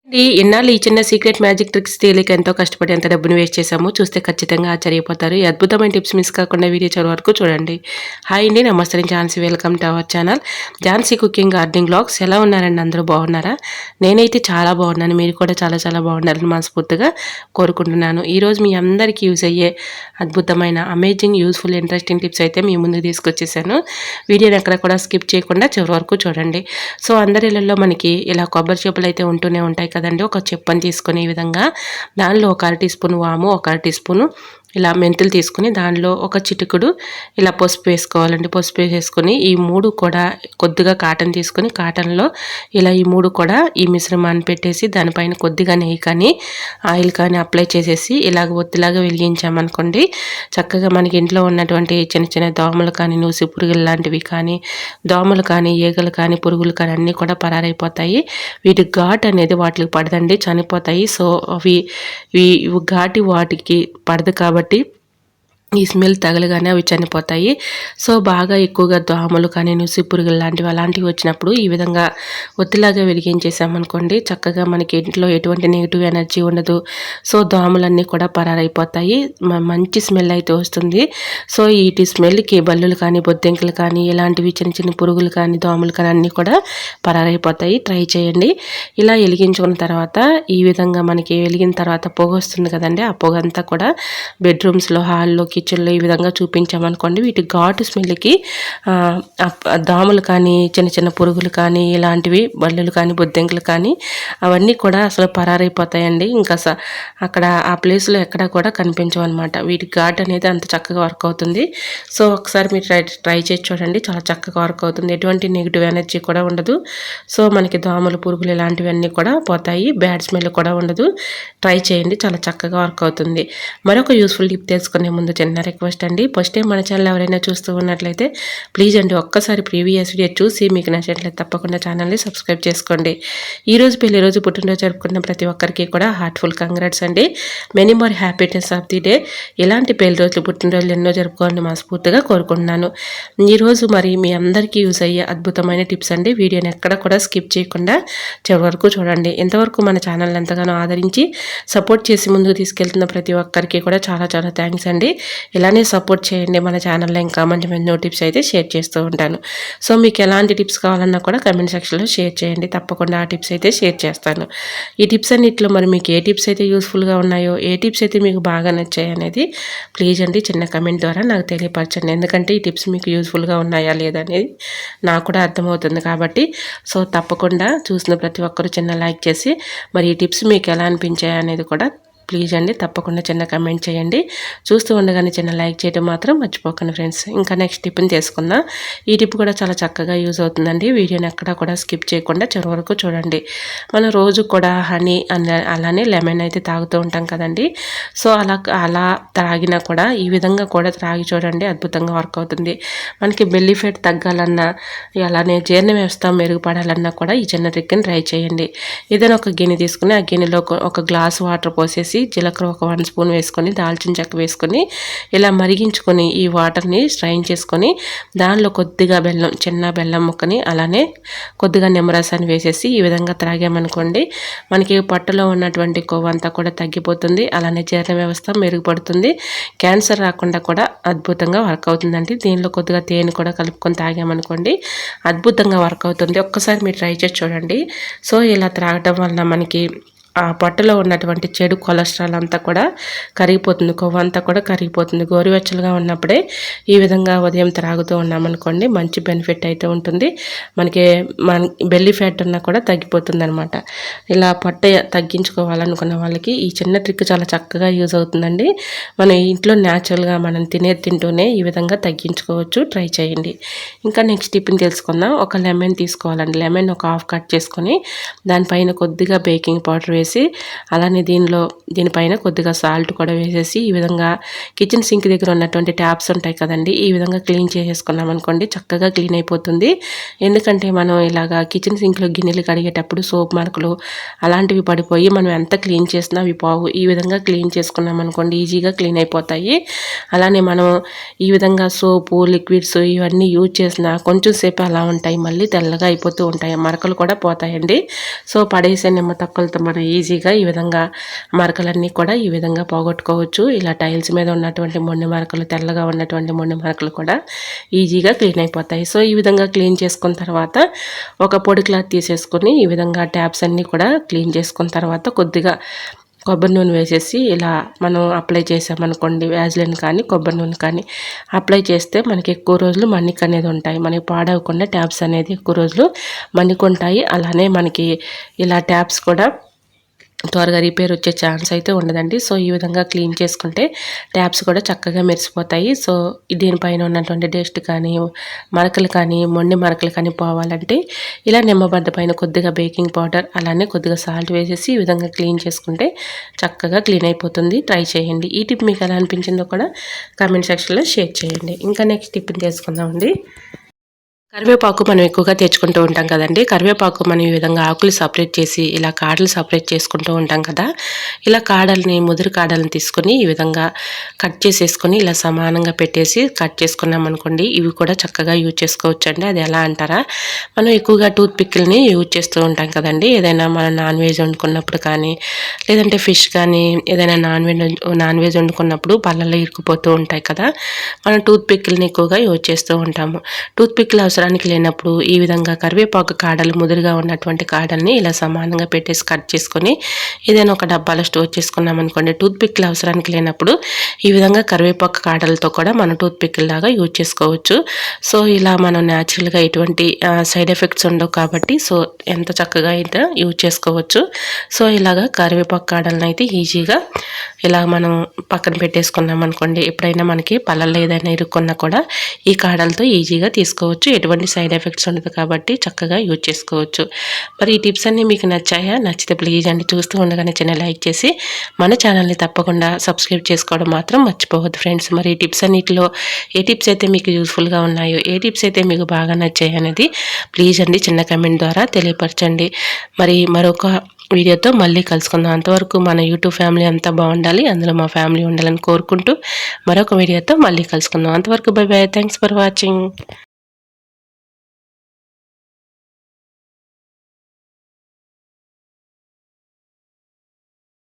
ఇన్నాళ్ళు ఈ చిన్న సీక్రెట్ మ్యాజిక్ ట్రిక్స్ తెలియక ఎంతో కష్టపడి ఎంత డబ్బును వేస్ట్ చేశామో చూస్తే ఖచ్చితంగా ఆశ్చర్యపోతారు. ఈ అద్భుతమైన టిప్స్ మిస్ కాకుండా వీడియో చివరి వరకు చూడండి. హాయ్ అండి, నమస్తే, Jhansi. Welcome to our channel Jhansi cooking gardening vlogs. ఎలా ఉన్నారండి? అందరూ బాగున్నారా? నేనైతే చాలా బాగున్నాను. మీరు కూడా చాలా చాలా బాగున్నారని మనస్ఫూర్తిగా కోరుకుంటున్నాను. ఈరోజు మీ అందరికీ యూజ్ అయ్యే అద్భుతమైన అమేజింగ్ యూస్ఫుల్ ఇంట్రెస్టింగ్ టిప్స్ అయితే మీ ముందుకు తీసుకొచ్చేసాను. వీడియోని ఎక్కడ కూడా స్కిప్ చేయకుండా చివరి వరకు చూడండి. సో అందరి ఇళ్ళల్లో మనకి ఇలా కొబ్బరి చెప్పులు అయితే ఉంటూనే ఉంటాయి కదండి. ఒక చెప్పుని తీసుకుని ఈ విధంగా దానిలో ఒక అర టీ స్పూన్ వాము, ఒక అర టీ స్పూను ఇలా మెంతులు తీసుకుని దానిలో ఒక చిటికుడు ఇలా పసుపు వేసుకోవాలండి. పసుపు వేసుకొని ఈ మూడు కూడా కొద్దిగా కాటన్ తీసుకొని కాటన్లో ఇలా ఈ మూడు కూడా ఈ మిశ్రమాన్ని పెట్టేసి దానిపైన కొద్దిగా నెయ్యి కానీ ఆయిల్ కానీ అప్లై చేసేసి ఇలాగ ఒత్తిలాగా వెలిగించామనుకోండి, చక్కగా మనకి ఇంట్లో ఉన్నటువంటి చిన్న చిన్న దోమలు కానీ నూసి పురుగులు లాంటివి కానీ దోమలు కానీ ఈగలు కానీ పురుగులు కానీ అన్నీ కూడా పరారైపోతాయి. వీటి ఘాట్ అనేది వాటికి పడదండి, చనిపోతాయి. సో అవి ఘాటి వాటికి పడదు కాబట్టి ఈ స్మెల్ తగలగానే అవి చనిపోతాయి. సో బాగా ఎక్కువగా దోమలు కానీ నుసి పురుగులు అలాంటివి వచ్చినప్పుడు ఈ విధంగా ఒత్తిలాగా వెలిగించేసామనుకోండి, చక్కగా మనకి ఇంట్లో ఎటువంటి నెగిటివ్ ఎనర్జీ ఉండదు. సో దోమలన్నీ కూడా పరారైపోతాయి. మంచి స్మెల్ అయితే వస్తుంది. సో వీటి స్మెల్కి బల్లులు కానీ బొద్దింకలు కానీ ఇలాంటివి చిన్న చిన్న పురుగులు కానీ దోమలు కానీ అన్నీ కూడా పరారైపోతాయి. ట్రై చేయండి. ఇలా వెలిగించుకున్న తర్వాత ఈ విధంగా మనకి వెలిగిన తర్వాత పొగ వస్తుంది కదండి. ఆ పొగ అంతా కూడా బెడ్రూమ్స్లో, హాల్లో, కిచెన్లో ఈ విధంగా చూపించామనుకోండి, వీటి ఘాటు స్మెల్కి దోమలు కానీ చిన్న చిన్న పురుగులు కానీ ఇలాంటివి బల్లులు కానీ బొద్దింకలు కానీ అవన్నీ కూడా అసలు పరారైపోతాయండి. ఇంకా అక్కడ ఆ ప్లేస్లో ఎక్కడా కూడా కనిపించవన్నమాట. వీటి ఘాట్ అనేది అంత చక్కగా వర్క్ అవుతుంది. సో ఒకసారి మీరు ట్రై చేసి చూడండి, చాలా చక్కగా వర్క్ అవుతుంది. ఎటువంటి నెగిటివ్ ఎనర్జీ కూడా ఉండదు. సో మనకి దోమలు పురుగులు ఇలాంటివన్నీ కూడా పోతాయి. బ్యాడ్ స్మెల్ కూడా ఉండదు. ట్రై చేయండి, చాలా చక్కగా వర్క్ అవుతుంది. మరొక యూస్ఫుల్ టిప్ తెలుసుకునే ముందు చిన్న రిక్వెస్ట్ అండి, ఫస్ట్ టైం మన ఛానల్ ఎవరైనా చూస్తూ ఉన్నట్లయితే ప్లీజ్ అండి ఒక్కసారి ప్రీవియస్ వీడియో చూసి మీకు నచ్చినట్లయితే తప్పకుండా ఛానల్ని సబ్స్క్రైబ్ చేసుకోండి. ఈరోజు పెళ్లి రోజు పుట్టినరోజు జరుపుకున్న ప్రతి ఒక్కరికి కూడా హార్ట్ఫుల్ కంగ్రాట్స్ అండి. Many more happiness of the day. ఇలాంటి పెళ్లి రోజులు పుట్టినరోజులు ఎన్నో జరుపుకోవాలని మనస్ఫూర్తిగా కోరుకుంటున్నాను. ఈరోజు మరి మీ అందరికీ యూజ్ అయ్యే అద్భుతమైన టిప్స్ అండి. వీడియోని ఎక్కడ కూడా స్కిప్ చేయకుండా చివరి వరకు చూడండి. ఇంతవరకు మన ఛానల్ ఎంతగానో ఆదరించి సపోర్ట్ చేసి ముందుకు తీసుకెళ్తున్న ప్రతి ఒక్కరికి కూడా చాలా చాలా థ్యాంక్స్ అండి. ఇలానే సపోర్ట్ చేయండి. మన ఛానల్లో ఇంకా మంచి మంచి టిప్స్ అయితే షేర్ చేస్తూ ఉంటాను. సో మీకు ఎలాంటి టిప్స్ కావాలన్నా కూడా కమెంట్ సెక్షన్లో షేర్ చేయండి. తప్పకుండా ఆ టిప్స్ అయితే షేర్ చేస్తాను. ఈ టిప్స్ అన్నింటిలో మరి మీకు ఏ టిప్స్ అయితే యూస్ఫుల్గా ఉన్నాయో, ఏ టిప్స్ అయితే మీకు బాగా నచ్చాయి అనేది ప్లీజ్ అండి చిన్న కమెంట్ ద్వారా నాకు తెలియపరచండి. ఎందుకంటే ఈ టిప్స్ మీకు యూస్ఫుల్గా ఉన్నాయా లేదా అనేది నాకు కూడా అర్థమవుతుంది కాబట్టి. సో తప్పకుండా చూసిన ప్రతి ఒక్కరు చిన్న లైక్ చేసి మరి ఈ టిప్స్ మీకు ఎలా అనిపించాయి అనేది కూడా ప్లీజ్ అండి తప్పకుండా చిన్న కమెంట్ చేయండి. చూస్తూ ఉండగానే చిన్న లైక్ చేయడం మాత్రం మర్చిపోకండి ఫ్రెండ్స్. ఇంకా నెక్స్ట్ టిప్ని తీసుకుందాం. ఈ టిప్ కూడా చాలా చక్కగా యూజ్ అవుతుందండి. వీడియోని ఎక్కడా కూడా స్కిప్ చేయకుండా చివరి వరకు చూడండి. మనం రోజు కూడా హనీ అలానే లెమన్ అయితే తాగుతూ ఉంటాం కదండి. సో అలా తాగినా కూడా ఈ విధంగా కూడా తాగి చూడండి, అద్భుతంగా వర్క్ అవుతుంది. మనకి బెల్లీ ఫ్యాట్ తగ్గాలన్నా అలానే జీర్ణ వ్యవస్థ మెరుగుపడాలన్నా కూడా ఈ చిన్న ట్రిక్ని ట్రై చేయండి. ఏదైనా ఒక గిన్నె తీసుకుని ఆ గిన్నెలో ఒక గ్లాస్ వాటర్ పోసేసి జీలకర్ర ఒక 1 స్పూన్ వేసుకొని దాల్చిన చెక్క వేసుకొని ఇలా మరిగించుకొని ఈ వాటర్ని స్ట్రైన్ చేసుకొని దానిలో కొద్దిగా బెల్లం, చిన్న బెల్లం ముక్కని అలానే కొద్దిగా నిమ్మరసాన్ని వేసేసి ఈ విధంగా త్రాగామనుకోండి, మనకి పొట్టలో ఉన్నటువంటి కొవ్వు అంతా కూడా తగ్గిపోతుంది. అలానే జీర్ణ వ్యవస్థ మెరుగుపడుతుంది. క్యాన్సర్ రాకుండా కూడా అద్భుతంగా వర్క్ అవుతుందండి. దీనిలో కొద్దిగా తేనె కూడా కలుపుకొని తాగామనుకోండి, అద్భుతంగా వర్క్ అవుతుంది. ఒక్కసారి మీరు ట్రై చేసి చూడండి. సో ఇలా త్రాగడం వలన మనకి ఆ పొట్టలో ఉన్నటువంటి చెడు కొలెస్ట్రాల్ అంతా కూడా కరిగిపోతుంది, కొవ్వు అంతా కూడా కరిగిపోతుంది. గోరువెచ్చలుగా ఉన్నప్పుడే ఈ విధంగా ఉదయం త్రాగుతూ ఉన్నామనుకోండి, మంచి బెనిఫిట్ అయితే ఉంటుంది. మనకి బెల్లీ ఫ్యాట్ ఉన్నా కూడా తగ్గిపోతుంది అనమాట. ఇలా పొట్ట తగ్గించుకోవాలనుకున్న వాళ్ళకి ఈ చిన్న ట్రిక్ చాలా చక్కగా యూజ్ అవుతుందండి. మన ఇంట్లో న్యాచురల్గా మనం తింటూనే ఈ విధంగా తగ్గించుకోవచ్చు. ట్రై చేయండి. ఇంకా నెక్స్ట్ టిప్ని తెలుసుకుందాం. ఒక లెమన్ తీసుకోవాలండి. లెమన్ ఒక హాఫ్ కట్ చేసుకొని దానిపైన కొద్దిగా బేకింగ్ పౌడర్ వేసి అలానే దీనిపైన కొద్దిగా సాల్ట్ కూడా వేసేసి ఈ విధంగా కిచెన్ సింక్ దగ్గర ఉన్నటువంటి ట్యాప్స్ ఉంటాయి కదండి, ఈ విధంగా క్లీన్ చేసేసుకున్నాం అనుకోండి చక్కగా క్లీన్ అయిపోతుంది. ఎందుకంటే మనం ఇలాగా కిచెన్ సింక్లో గిన్నెలు కడిగేటప్పుడు సోప్ మార్కులు అలాంటివి పడిపోయి మనం ఎంత క్లీన్ చేసినా అవి పోవు. ఈ విధంగా క్లీన్ చేసుకున్నాం అనుకోండి ఈజీగా క్లీన్ అయిపోతాయి. అలానే మనం ఈ విధంగా సోపు లిక్విడ్స్ ఇవన్నీ యూజ్ చేసినా కొంచెం సేపు అలా ఉంటాయి, మళ్ళీ తెల్లగా అయిపోతూ ఉంటాయి, మరకలు కూడా పోతాయండి. సో పడేసే నిమ్మ తొక్కలతో మనం ఈజీగా ఈ విధంగా మరకలన్నీ కూడా ఈ విధంగా పోగొట్టుకోవచ్చు. ఇలా టైల్స్ మీద ఉన్నటువంటి మొండి మరకలు, తెల్లగా ఉన్నటువంటి మొండి మరకలు కూడా ఈజీగా క్లీన్ అయిపోతాయి. సో ఈ విధంగా క్లీన్ చేసుకున్న తర్వాత ఒక పొడి క్లాత్ తీసేసుకొని ఈ విధంగా ట్యాప్స్ అన్నీ కూడా క్లీన్ చేసుకున్న తర్వాత కొద్దిగా కొబ్బరి నూనె వేసేసి ఇలా మనం అప్లై చేసామనుకోండి, వ్యాజ్లిన్ కానీ కొబ్బరి నూనె కానీ అప్లై చేస్తే మనకి ఎక్కువ రోజులు మన్నిక అనేది ఉంటాయి. మనకి పాడవకుండా ట్యాప్స్ అనేది ఎక్కువ రోజులు మన్నికుంటాయి. అలానే మనకి ఇలా ట్యాప్స్ కూడా త్వరగా రిపేర్ వచ్చే ఛాన్స్ అయితే ఉండదండి. సో ఈ విధంగా క్లీన్ చేసుకుంటే ట్యాప్స్ కూడా చక్కగా మెరిసిపోతాయి. సో దీనిపైన ఉన్నటువంటి డస్ట్ కానీ మరకలు కానీ మొండి మరకలు కానీ పోవాలంటే ఇలా నిమ్మబద్ద పైన కొద్దిగా బేకింగ్ పౌడర్ అలానే కొద్దిగా సాల్ట్ వేసేసి ఈ విధంగా క్లీన్ చేసుకుంటే చక్కగా క్లీన్ అయిపోతుంది. ట్రై చేయండి. ఈ టిప్ మీకు ఎలా అనిపించిందో కూడా కామెంట్ సెక్షన్లో షేర్ చేయండి. ఇంకా నెక్స్ట్ టిప్ని తెలుసుకుందామండి. కరివేపాకు మనం ఎక్కువగా తెచ్చుకుంటూ ఉంటాం కదండి. కరివేపాకు మనం ఈ విధంగా ఆకులు సపరేట్ చేసి ఇలా కాడలు సపరేట్ చేసుకుంటూ ఉంటాం కదా. ఇలా కాడల్ని ముదురు కాడల్ని తీసుకొని ఈ విధంగా కట్ చేసేసుకొని ఇలా సమానంగా పెట్టేసి కట్ చేసుకున్నాం అనుకోండి ఇవి కూడా చక్కగా యూజ్ చేసుకోవచ్చు అండి. అది ఎలా అంటారా, మనం ఎక్కువగా టూత్ పిక్కిల్ని యూజ్ చేస్తూ ఉంటాం కదండి. ఏదైనా మనం నాన్ వెజ్ వండుకున్నప్పుడు కానీ లేదంటే ఫిష్ కానీ ఏదైనా నాన్ వెజ్ వండుకున్నప్పుడు పళ్ళల్లో ఇరుక్కుపోతూ ఉంటాయి కదా. మనం టూత్ పిక్కిల్ని ఎక్కువగా యూజ్ చేస్తూ ఉంటాము. టూత్ పిక్కిల్ అవసరానికి లేనప్పుడు ఈ విధంగా కరివేపాకు కాడలు ముదురుగా ఉన్నటువంటి కాడల్ని ఇలా సమానంగా పెట్టేసి కట్ చేసుకొని ఏదైనా ఒక డబ్బాలో స్టోర్ చేసుకున్నాం అనుకోండి, టూత్ పిక్కిల్ అవసరానికి లేనప్పుడు ఈ విధంగా కరివేపాకు కాడలతో కూడా మనం టూత్ పిక్కిల్ లాగా యూజ్ చేసుకోవచ్చు. సో ఇలా మనం న్యాచురల్గా ఎటువంటి సైడ్ ఎఫెక్ట్స్ ఉండవు కాబట్టి సో ఎంత చక్కగా అయితే యూజ్ చేసుకోవచ్చు. సో ఇలాగా కరివేపాకు కాడలను అయితే ఈజీగా ఇలా మనం పక్కన పెట్టేసుకున్నాం అనుకోండి, ఎప్పుడైనా మనకి పళ్ళల్లో ఏదైనా ఇరుక్కున్నా కూడా ఈ కాడలతో ఈజీగా తీసుకోవచ్చు. ఎటువంటి సైడ్ ఎఫెక్ట్స్ ఉండదు కాబట్టి చక్కగా యూజ్ చేసుకోవచ్చు. మరి ఈ టిప్స్ అన్నీ మీకు నచ్చాయా? నచ్చితే ప్లీజ్ అండి చూస్తూ ఉండగానే చిన్న లైక్ చేసి మన ఛానల్ని తప్పకుండా సబ్స్క్రైబ్ చేసుకోవడం మాత్రం మర్చిపోవద్దు ఫ్రెండ్స్. మరి ఈ టిప్స్ అన్నిటిలో ఏ టిప్స్ అయితే మీకు యూస్ఫుల్గా ఉన్నాయో, ఏ టిప్స్ అయితే మీకు బాగా నచ్చాయి అనేది ప్లీజ్ అండి చిన్న కమెంట్ ద్వారా తెలియపరచండి. మరి మరొక వీడియోతో మళ్ళీ కలుసుకుందాం. అంతవరకు మన యూట్యూబ్ ఫ్యామిలీ అంతా బాగుండాలి, అందులో మా ఫ్యామిలీ ఉండాలని కోరుకుంటూ మరొక వీడియోతో మళ్ళీ కలుసుకుందాం. అంతవరకు by by. Thanks for watching.